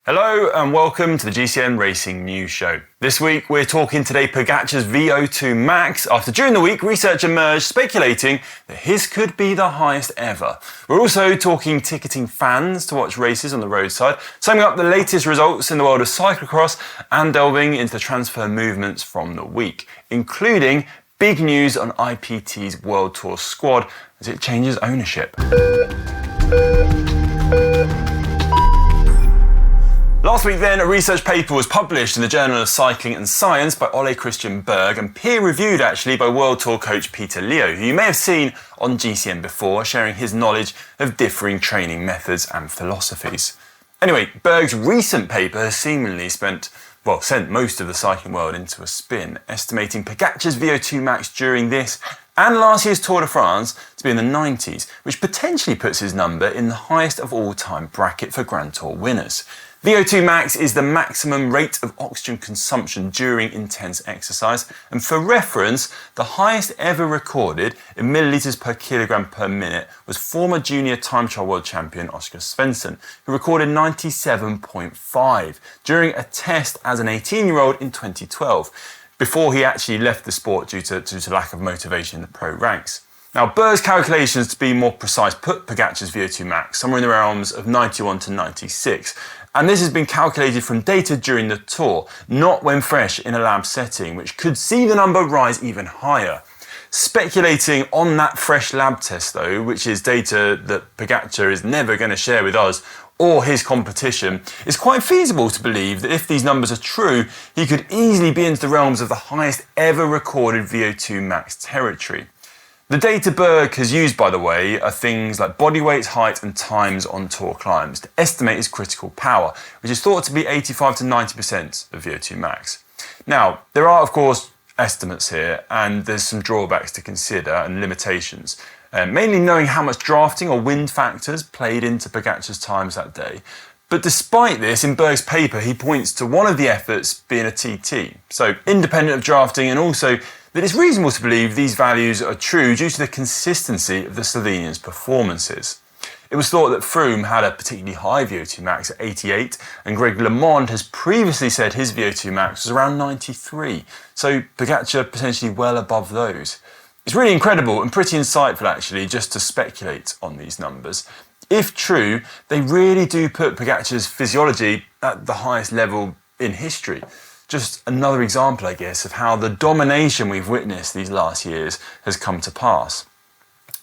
Hello and welcome to the GCN Racing News Show. This week we're talking Tadej Pogačar's VO2 max after during the week research emerged speculating that his could be the highest ever. We're also talking ticketing fans to watch races on the roadside, summing up the latest results in the world of cyclocross and delving into the transfer movements from the week, including big news on IPT's World Tour squad as it changes ownership. Last week then, a research paper was published in the Journal of Cycling and Science by Ole Christian Berg and peer-reviewed actually by World Tour coach Peter Leo, who you may have seen on GCN before, sharing his knowledge of differing training methods and philosophies. Anyway, Berg's recent paper has seemingly sent most of the cycling world into a spin, estimating Pogačar's VO2 max during this and last year's Tour de France to be in the 90s, which potentially puts his number in the highest of all time bracket for Grand Tour winners. VO2 max is the maximum rate of oxygen consumption during intense exercise, and for reference, the highest ever recorded in millilitres per kilogram per minute was former junior time trial world champion Oscar Svensson, who recorded 97.5 during a test as an 18-year-old in 2012, before he actually left the sport due to lack of motivation in the pro ranks. Now, Berg's calculations, to be more precise, put Pogačar's VO2 max somewhere in the realms of 91 to 96. And this has been calculated from data during the Tour, not when fresh in a lab setting, which could see the number rise even higher. Speculating on that fresh lab test though, which is data that Pogačar is never going to share with us or his competition, it's quite feasible to believe that if these numbers are true, he could easily be into the realms of the highest ever recorded VO2 max territory. The data Berg has used, by the way, are things like body weight, height and times on tour climbs to estimate his critical power, which is thought to be 85 to 90% of VO2 max. Now, there are of course estimates here and there's some drawbacks to consider and limitations, mainly knowing how much drafting or wind factors played into Pogačar's times that day. But despite this, in Berg's paper, he points to one of the efforts being a TT, so independent of drafting, and also that it's reasonable to believe these values are true due to the consistency of the Slovenian's performances. It was thought that Froome had a particularly high VO2 max at 88, and Greg LeMond has previously said his VO2 max was around 93, so Pogačar potentially well above those. It's really incredible and pretty insightful actually just to speculate on these numbers. If true, they really do put Pogačar's physiology at the highest level in history. Just another example, I guess, of how the domination we've witnessed these last years has come to pass.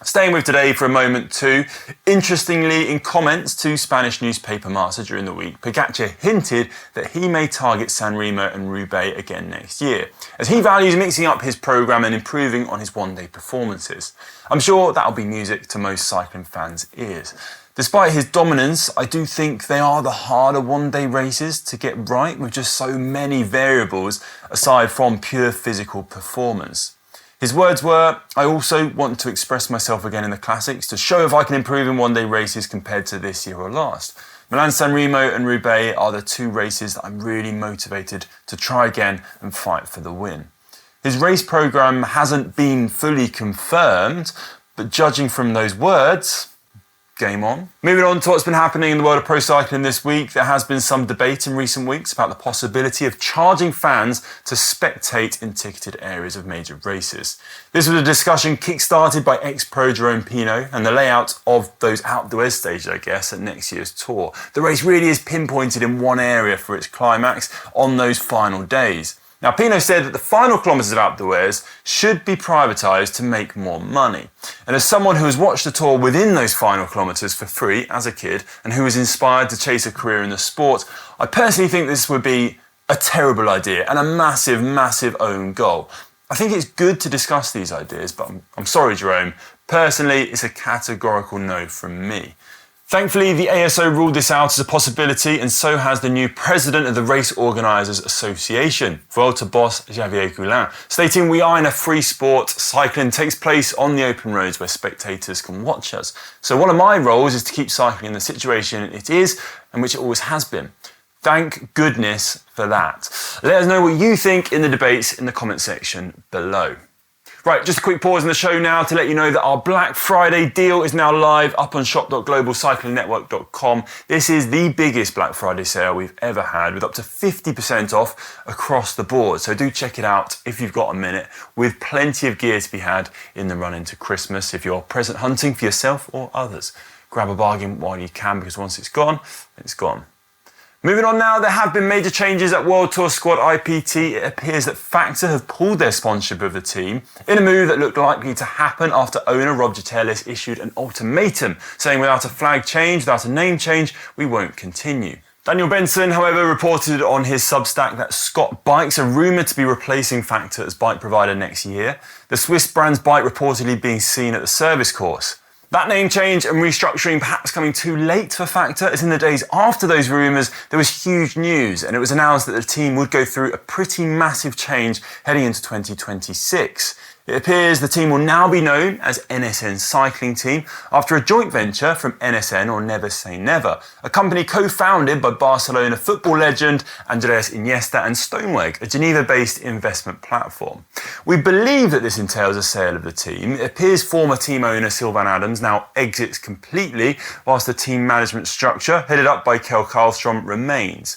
Staying with Tadej for a moment too, interestingly, in comments to Spanish newspaper Marca during the week, Pogačar hinted that he may target San Remo and Roubaix again next year, as he values mixing up his programme and improving on his one-day performances. I'm sure that'll be music to most cycling fans' ears. Despite his dominance, I do think they are the harder one-day races to get right with just so many variables aside from pure physical performance. His words were, "I also want to express myself again in the classics to show if I can improve in one-day races compared to this year or last. Milan-San Remo and Roubaix are the two races that I'm really motivated to try again and fight for the win." His race programme hasn't been fully confirmed, but judging from those words, game on. Moving on to what's been happening in the world of pro cycling this week, there has been some debate in recent weeks about the possibility of charging fans to spectate in ticketed areas of major races. This was a discussion kick-started by ex-pro Jerome Pino and the layout of those outdoor stages, I guess, at next year's Tour. The race really is pinpointed in one area for its climax on those final days. Now, Pino said that the final kilometres of outdoors should be privatised to make more money. And as someone who has watched the Tour within those final kilometres for free as a kid and who was inspired to chase a career in the sport, I personally think this would be a terrible idea and a massive, massive own goal. I think it's good to discuss these ideas, but I'm sorry, Jerome. Personally, it's a categorical no from me. Thankfully, the ASO ruled this out as a possibility, and so has the new president of the Race Organisers Association, Vuelta boss Xavier Goulin, stating we are in a free sport, cycling takes place on the open roads where spectators can watch us. So one of my roles is to keep cycling in the situation it is, and which it always has been. Thank goodness for that. Let us know what you think in the debates in the comment section below. Right, just a quick pause in the show now to let you know that our Black Friday deal is now live up on shop.globalcyclingnetwork.com. This is the biggest Black Friday sale we've ever had, with up to 50% off across the board. So do check it out if you've got a minute, with plenty of gear to be had in the run into Christmas if you're present hunting for yourself or others. Grab a bargain while you can, because once it's gone, it's gone. Moving on now, there have been major changes at World Tour squad IPT. It appears that Factor have pulled their sponsorship of the team in a move that looked likely to happen after owner Rob Jatelis issued an ultimatum saying without a flag change, without a name change, we won't continue. Daniel Benson, however, reported on his Substack that Scott Bikes are rumoured to be replacing Factor as bike provider next year, the Swiss brand's bike reportedly being seen at the service course. That name change and restructuring perhaps coming too late for Factor, as in the days after those rumours there was huge news and it was announced that the team would go through a pretty massive change heading into 2026. It appears the team will now be known as NSN Cycling Team after a joint venture from NSN, or Never Say Never, a company co-founded by Barcelona football legend Andrés Iniesta and Stoneweg, a Geneva-based investment platform. We believe that this entails a sale of the team. It appears former team owner Sylvan Adams now exits completely, whilst the team management structure, headed up by Kjell Karlstrom, remains.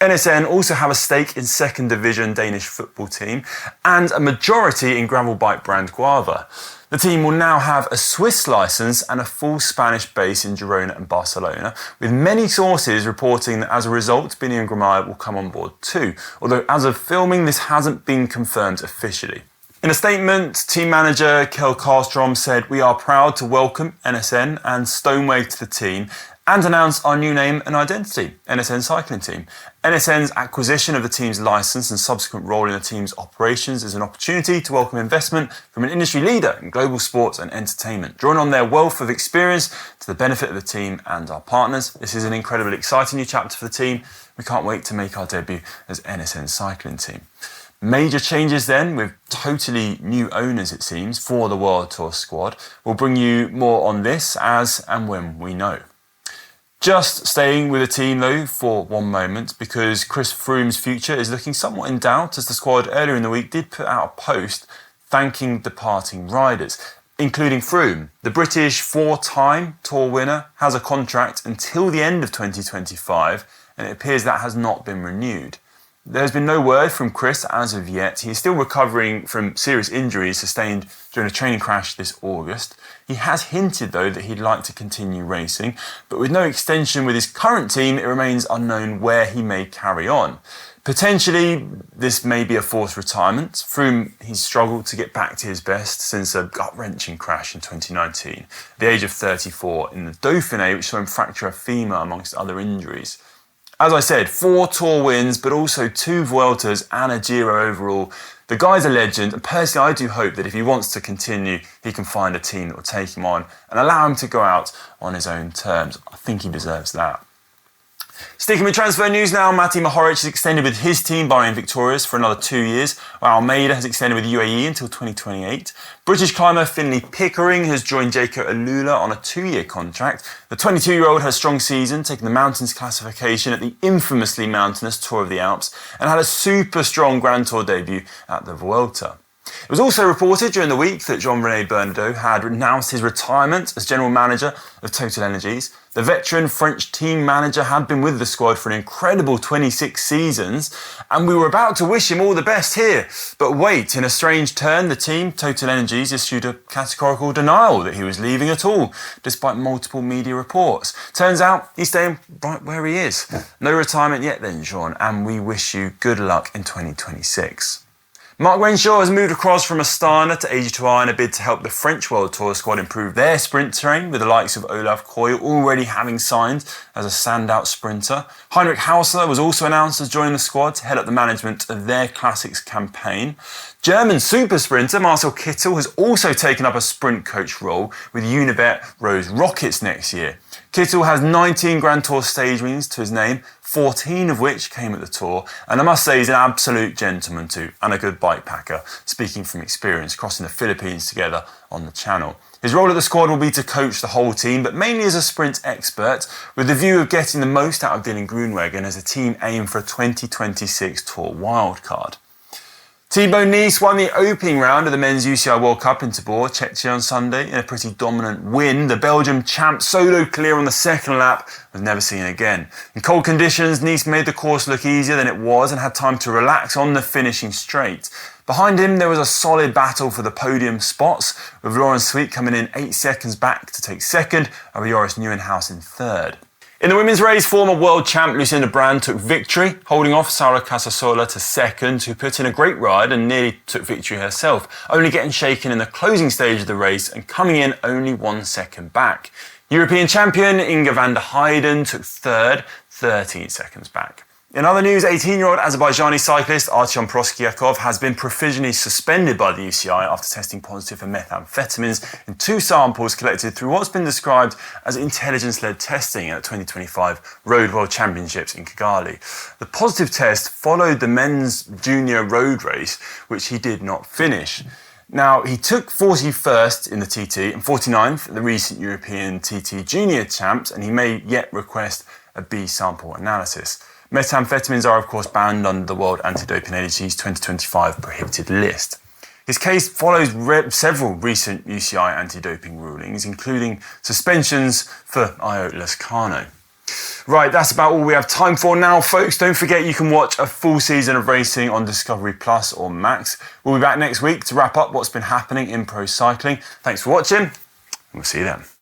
NSN also have a stake in second division Danish football team and a majority in gravel bike brand Guava. The team will now have a Swiss licence and a full Spanish base in Girona and Barcelona, with many sources reporting that as a result, Bini and Grimaya will come on board too, although as of filming this hasn't been confirmed officially. In a statement, team manager Kjell Karlstrom said, "We are proud to welcome NSN and Stoneweg to the team and announce our new name and identity, NSN Cycling Team. NSN's acquisition of the team's licence and subsequent role in the team's operations is an opportunity to welcome investment from an industry leader in global sports and entertainment, drawing on their wealth of experience to the benefit of the team and our partners. This is an incredibly exciting new chapter for the team. We can't wait to make our debut as NSN Cycling Team." Major changes then, with totally new owners it seems, for the World Tour squad. We'll bring you more on this as and when we know. Just staying with the team though for one moment, because Chris Froome's future is looking somewhat in doubt, as the squad earlier in the week did put out a post thanking departing riders, including Froome. The British four-time Tour winner has a contract until the end of 2025, and it appears that has not been renewed. There's been no word from Chris as of yet. He is still recovering from serious injuries sustained during a training crash this August. He has hinted, though, that he'd like to continue racing, but with no extension with his current team, it remains unknown where he may carry on. Potentially, this may be a forced retirement. Froome, he's struggled to get back to his best since a gut-wrenching crash in 2019, at the age of 34 in the Dauphiné, which saw him fracture a femur amongst other injuries. As I said, 4 Tour wins, but also 2 Vueltas and a Giro overall. The guy's a legend, and personally I do hope that if he wants to continue, he can find a team that will take him on and allow him to go out on his own terms. I think he deserves that. Sticking with transfer news now, Mohorič has extended with his team, Bahrain Victorious, for another 2 years, while Almeida has extended with UAE until 2028. British climber Finlay Pickering has joined Jaco Alula on a 2-year contract. The 22-year-old had a strong season, taking the mountains classification at the infamously mountainous Tour of the Alps, and had a super strong Grand Tour debut at the Vuelta. It was also reported during the week that Jean-René Bernardo had announced his retirement as general manager of TotalEnergies. The veteran French team manager had been with the squad for an incredible 26 seasons, and we were about to wish him all the best here. But wait, in a strange turn, the team, TotalEnergies, issued a categorical denial that he was leaving at all, despite multiple media reports. Turns out he's staying right where he is. No retirement yet then, Jean, and we wish you good luck in 2026. Mark Renshaw has moved across from Astana to AG2R in a bid to help the French World Tour squad improve their sprint terrain, with the likes of Olaf Koy already having signed as a standout sprinter. Heinrich Hausler was also announced as joining the squad to head up the management of their Classics campaign. German super sprinter Marcel Kittel has also taken up a sprint coach role with Unibet Rose Rockets next year. Kittel has 19 Grand Tour stage wins to his name, 14 of which came at the Tour, and I must say he's an absolute gentleman too, and a good bike packer, speaking from experience crossing the Philippines together on the Channel. His role at the squad will be to coach the whole team, but mainly as a sprint expert, with the view of getting the most out of Dylan Groenewegen as the team aim for a 2026 Tour wildcard. Thibaut Nice won the opening round of the men's UCI World Cup in Tabor, Czechia on Sunday in a pretty dominant win. The Belgium champ solo clear on the second lap was never seen again. In cold conditions, Nice made the course look easier than it was and had time to relax on the finishing straight. Behind him, there was a solid battle for the podium spots, with Laurent Sweet coming in 8 seconds back to take second, and Joris Nieuwenhuis in third. In the women's race, former world champ Lucinda Brand took victory, holding off Sara Casasola to second, who put in a great ride and nearly took victory herself, only getting shaken in the closing stage of the race and coming in only 1 second back. European champion Inga van der Heijden took third, 13 seconds back. In other news, 18-year-old Azerbaijani cyclist Artyom Proskyakov has been provisionally suspended by the UCI after testing positive for methamphetamines in 2 samples collected through what's been described as intelligence-led testing at the 2025 Road World Championships in Kigali. The positive test followed the men's junior road race, which he did not finish. Now, he took 41st in the TT and 49th at the recent European TT Junior Champs, and he may yet request a B sample analysis. Methamphetamines are, of course, banned under the World Anti-Doping Agency's 2025 prohibited list. His case follows several recent UCI anti-doping rulings, including suspensions for Ayo Lascano. Right, that's about all we have time for now, folks. Don't forget you can watch a full season of racing on Discovery Plus or Max. We'll be back next week to wrap up what's been happening in pro cycling. Thanks for watching, and we'll see you then.